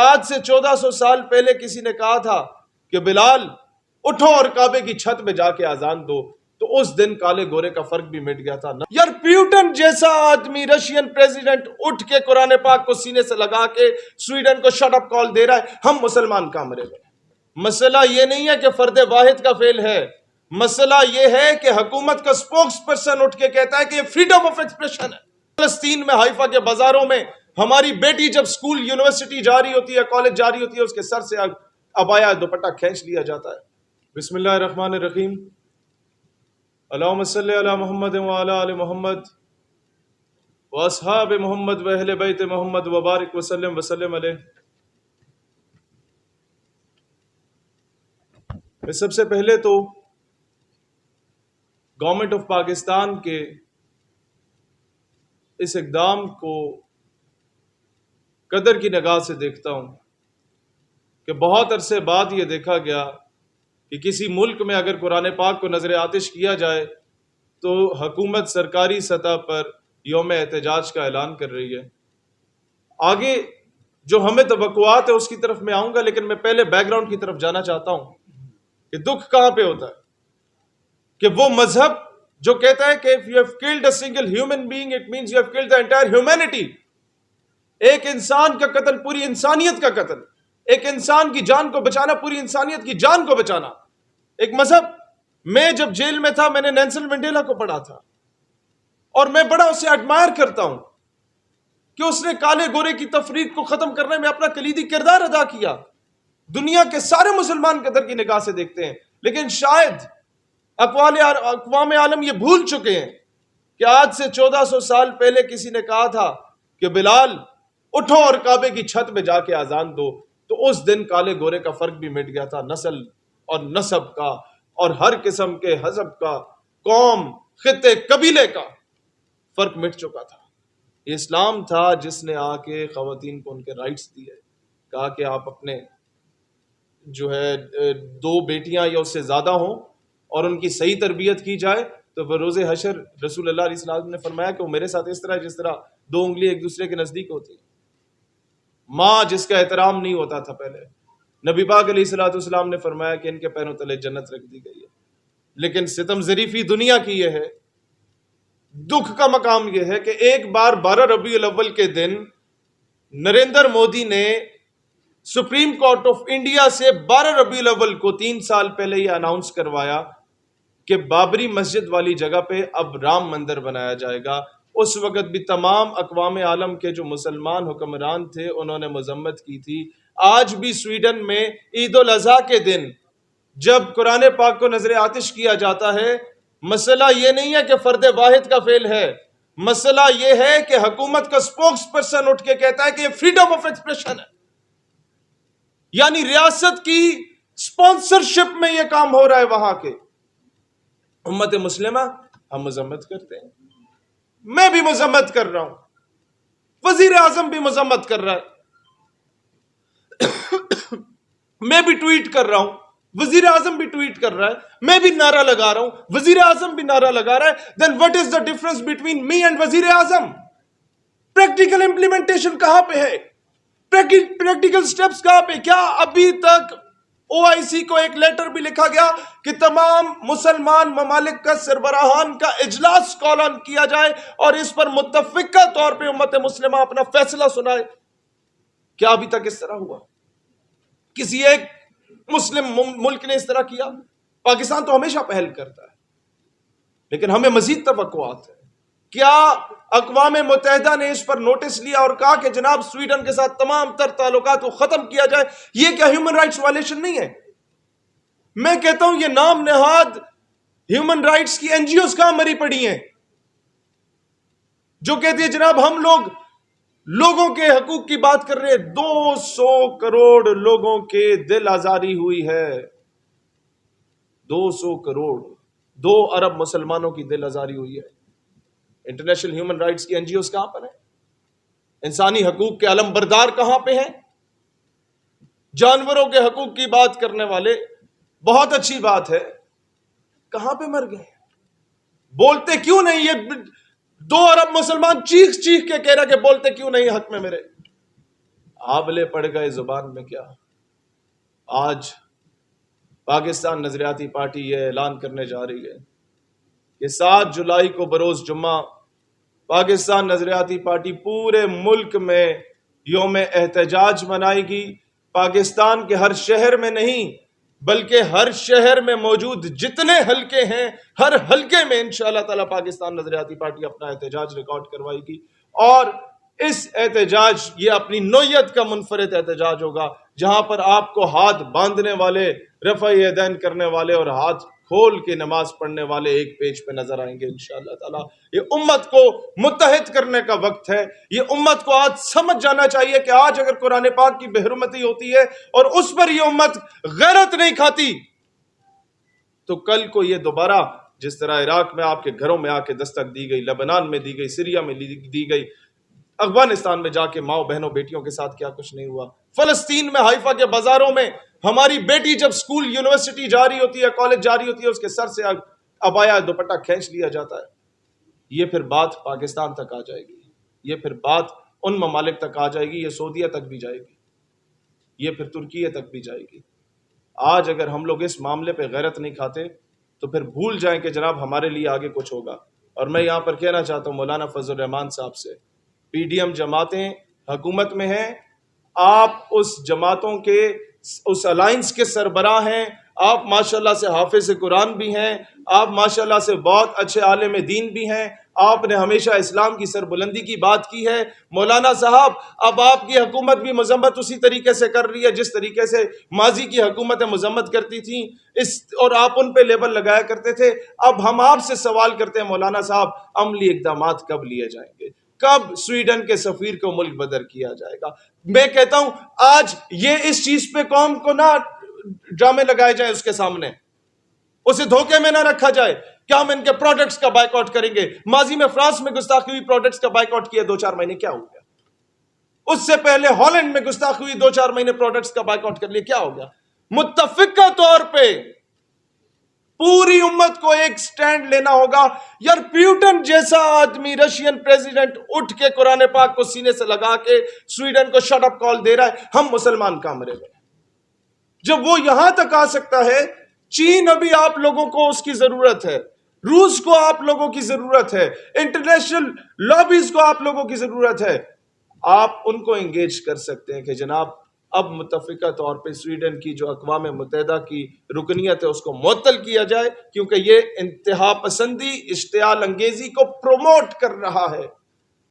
آج سے 1400 سال پہلے کسی نے کہا تھا کہ بلال اٹھو اور کعبے کی چھت پہ جا کے اذان دو، تو اس دن کالے گورے کا فرق بھی مٹ گیا تھا۔ یار پیوٹن جیسا آدمی رشین پریزیڈنٹ اٹھ کے قرآن پاک کو سینے سے لگا کے سویڈن کو شٹ اپ کال دے رہا ہے، ہم مسلمان کہاں مرے ہوئے۔ مسئلہ یہ نہیں ہے کہ فرد واحد کا فیل ہے، مسئلہ یہ ہے کہ حکومت کا سپوکس پرسن اٹھ کے کہتا ہے کہ یہ فریڈم آف ایکسپریشن ہے۔ فلسطین میں حائفہ کے بازاروں میں ہماری بیٹی جب سکول یونیورسٹی جا رہی ہوتی ہے، کالج جا رہی ہوتی ہے، اس کے سر سے عبایا دوپٹہ کھینچ لیا جاتا ہے۔ بسم اللہ الرحمن الرحیم، اللہم صلی علی محمد وعلی آل محمد واصحاب محمد واہل بیت محمد وبارک وسلم وسلم علیہ۔ میں سب سے پہلے تو گورنمنٹ آف پاکستان کے اس اقدام کو قدر کی نگاہ سے دیکھتا ہوں کہ بہت عرصے بعد یہ دیکھا گیا کہ کسی ملک میں اگر قرآن پاک کو نظر آتش کیا جائے تو حکومت سرکاری سطح پر یوم احتجاج کا اعلان کر رہی ہے۔ آگے جو ہمیں توقعات ہے اس کی طرف میں آؤں گا، لیکن میں پہلے بیک گراؤنڈ کی طرف جانا چاہتا ہوں کہ دکھ کہاں پہ ہوتا ہے کہ وہ مذہب جو کہتا ہے کہ if you have killed a single human being it means you have killed the entire humanity، ایک انسان کا قتل پوری انسانیت کا قتل، ایک انسان کی جان کو بچانا پوری انسانیت کی جان کو بچانا۔ ایک مذہب، میں جب جیل میں تھا میں نے نیلسن منڈیلا کو پڑھا تھا اور میں بڑا اسے ایڈمائر کرتا ہوں کہ اس نے کالے گورے کی تفریق کو ختم کرنے میں اپنا کلیدی کردار ادا کیا۔ دنیا کے سارے مسلمان قدر کی نگاہ سے دیکھتے ہیں، لیکن شاید اقوام عالم یہ بھول چکے ہیں کہ آج سے 1400 سال پہلے کسی نے کہا تھا کہ بلال اٹھو اور کعبے کی چھت پہ جا کے اذان دو، تو اس دن کالے گورے کا فرق بھی مٹ گیا تھا، نسل اور نسب کا اور ہر قسم کے حزب کا، قوم، خطے، قبیلے کا فرق مٹ چکا تھا۔ یہ اسلام تھا جس نے آ کے خواتین کو ان کے رائٹس دیے، کہا کہ آپ اپنے جو ہے 2 بیٹیاں یا اس سے زیادہ ہوں اور ان کی صحیح تربیت کی جائے تو بروز حشر رسول اللہ علیہ السلام نے فرمایا کہ وہ میرے ساتھ اس طرح جس طرح 2 انگلی ایک دوسرے کے نزدیک ہوتی ہیں۔ ماں جس کا احترام نہیں ہوتا تھا پہلے، نبی پاک علیہ الصلوۃ والسلام نے فرمایا کہ ان کے پیروں تلے جنت رکھ دی گئی ہے۔ لیکن ستم ظریفی دنیا کی یہ ہے، دکھ کا مقام یہ ہے کہ ایک بار 12 ربیع الاول کے دن نریندر مودی نے سپریم کورٹ آف انڈیا سے 12 ربیع الاول کو 3 سال پہلے یہ اناؤنس کروایا کہ بابری مسجد والی جگہ پہ اب رام مندر بنایا جائے گا۔ اس وقت بھی تمام اقوام عالم کے جو مسلمان حکمران تھے انہوں نے مذمت کی تھی۔ آج بھی سویڈن میں عید الاضحیٰ کے دن جب قرآن پاک کو نظر آتش کیا جاتا ہے، مسئلہ یہ نہیں ہے کہ فرد واحد کا فیل ہے، مسئلہ یہ ہے کہ حکومت کا سپوکس پرسن اٹھ کے کہتا ہے کہ یہ فریڈم آف ایکسپریشن ہے، یعنی ریاست کی سپانسرشپ میں یہ کام ہو رہا ہے۔ وہاں کے امت مسلمہ ہم مذمت کرتے ہیں، میں بھی مذمت کر رہا ہوں، وزیر اعظم بھی مذمت کر رہا ہے، میں بھی ٹویٹ کر رہا ہوں، وزیر اعظم بھی ٹویٹ کر رہا ہے، میں بھی نعرہ لگا رہا ہوں، وزیر اعظم بھی نعرہ لگا رہا ہے۔ then what is the difference between me and وزیر اعظم؟ پریکٹیکل امپلیمنٹیشن کہاں پہ ہے؟ پریکٹیکل سٹیپس کہاں پہ؟ کیا ابھی تک OIC کو ایک لیٹر بھی لکھا گیا کہ تمام مسلمان ممالک کا سربراہان کا اجلاس کال آن کیا جائے اور اس پر متفقہ طور پہ امت مسلمہ اپنا فیصلہ سنائے؟ کیا ابھی تک اس طرح ہوا؟ کسی ایک مسلم ملک نے اس طرح کیا؟ پاکستان تو ہمیشہ پہل کرتا ہے، لیکن ہمیں مزید توقعات ہے۔ کیا اقوام متحدہ نے اس پر نوٹس لیا اور کہا کہ جناب سویڈن کے ساتھ تمام تر تعلقات کو ختم کیا جائے؟ یہ کیا ہیومن رائٹس وائلیشن نہیں ہے؟ میں کہتا ہوں یہ نام نہاد ہیومن رائٹس کی NGOs کہاں مری پڑی ہیں جو کہتی ہے جناب ہم لوگوں کے حقوق کی بات کر رہے ہیں۔ 200 کروڑ لوگوں کے دل آزاری ہوئی ہے، 200 کروڑ، 2 ارب مسلمانوں کی دل آزاری ہوئی ہے۔ انٹرنیشنل ہیومن رائٹس کی NGOs کہاں پر ہیں؟ انسانی حقوق کے علم بردار کہاں پہ ہیں؟ جانوروں کے حقوق کی بات کرنے والے، بہت اچھی بات ہے، کہاں پہ مر گئے؟ بولتے کیوں نہیں؟ یہ 2 ارب مسلمان چیخ چیخ کے کہہ رہا کہ بولتے کیوں نہیں حق میں میرے؟ آبلے پڑ گئے زبان میں کیا. آج پاکستان نظریاتی پارٹی یہ اعلان کرنے جا رہی ہے کہ 7 جولائی کو بروز جمعہ پاکستان نظریاتی پارٹی پورے ملک میں یوم احتجاج منائے گی. پاکستان کے ہر شہر میں نہیں بلکہ ہر شہر میں موجود جتنے حلقے ہیں ہر حلقے میں انشاءاللہ تعالی پاکستان نظریاتی پارٹی اپنا احتجاج ریکارڈ کروائے گی. اور اس احتجاج یہ اپنی نوعیت کا منفرد احتجاج ہوگا جہاں پر آپ کو ہاتھ باندھنے والے، رفع یدین کرنے والے اور ہاتھ کھول کے نماز پڑھنے والے ایک پیج پہ نظر آئیں گے انشاءاللہ تعالی. یہ امت کو متحد کرنے کا وقت ہے. یہ امت کو آج سمجھ جانا چاہیے کہ آج اگر قرآن پاک کی بے حرمتی ہوتی ہے اور اس پر یہ امت غیرت نہیں کھاتی تو کل کو یہ دوبارہ جس طرح عراق میں آپ کے گھروں میں آ کے دستک دی گئی، لبنان میں دی گئی، سیریا میں دی گئی، افغانستان میں جا کے ماؤں بہنوں بیٹیوں کے ساتھ کیا کچھ نہیں ہوا، فلسطین میں حائفہ کے بازاروں میں ہماری بیٹی جب سکول یونیورسٹی جا رہی ہوتی ہے، کالج جا رہی ہوتی ہے، اس کے سر سے عبایا دوپٹہ کھینچ لیا جاتا ہے. یہ پھر بات پاکستان تک آ جائے گی، یہ پھر بات ان ممالک تک آ جائے گی، یہ سعودیہ تک بھی جائے گی، یہ پھر ترکیہ تک بھی جائے گی. آج اگر ہم لوگ اس معاملے پہ غیرت نہیں کھاتے تو پھر بھول جائیں کہ جناب ہمارے لیے آگے کچھ ہوگا. اور میں یہاں پر کہنا چاہتا ہوں مولانا فضل الرحمان صاحب سے، پی ڈی ایم جماعتیں حکومت میں ہیں، آپ اس جماعتوں کے اس الائنس کے سربراہ ہیں، آپ ماشاءاللہ سے حافظ قرآن بھی ہیں، آپ ماشاءاللہ سے بہت اچھے عالم دین بھی ہیں، آپ نے ہمیشہ اسلام کی سربلندی کی بات کی ہے. مولانا صاحب اب آپ کی حکومت بھی مذمت اسی طریقے سے کر رہی ہے جس طریقے سے ماضی کی حکومتیں مذمت کرتی تھیں اور آپ ان پہ لیبل لگایا کرتے تھے. اب ہم آپ سے سوال کرتے ہیں مولانا صاحب، عملی اقدامات کب لیے جائیں گے؟ کب سویڈن کے سفیر کو ملک بدر کیا جائے گا؟ میں کہتا ہوں آج یہ اس چیز پہ قوم کو نہ ڈرامے لگائے جائیں، اس کے سامنے اسے دھوکے میں نہ رکھا جائے کہ ہم ان کے پروڈکٹس کا بائیکاٹ کریں گے. ماضی میں فرانس میں گستاخی ہوئی پروڈکٹس کا بائیکاٹ کیا 2-4 مہینے، کیا ہو گیا؟ اس سے پہلے ہالینڈ میں گستاخی ہوئی 2-4 مہینے پروڈکٹس کا بائیکاٹ کر لیا، کیا ہو گیا؟ متفقہ طور پہ پوری امت کو ایک سٹینڈ لینا ہوگا. یار پیوٹن جیسا آدمی رشین پریزیڈنٹ اٹھ کے قرآن پاک کو سینے سے لگا کے سویڈن کو شٹ اپ کال دے رہا ہے، ہم مسلمان کامرے میں. جب وہ یہاں تک آ سکتا ہے، چین ابھی آپ لوگوں کو اس کی ضرورت ہے، روس کو آپ لوگوں کی ضرورت ہے، انٹرنیشنل لابیز کو آپ لوگوں کی ضرورت ہے، آپ ان کو انگیج کر سکتے ہیں کہ جناب اب متفقہ طور پہ سویڈن کی جو اقوام متحدہ کی رکنیت ہے اس کو معطل کیا جائے، کیونکہ یہ انتہا پسندی، اشتعال انگیزی کو پروموٹ کر رہا ہے.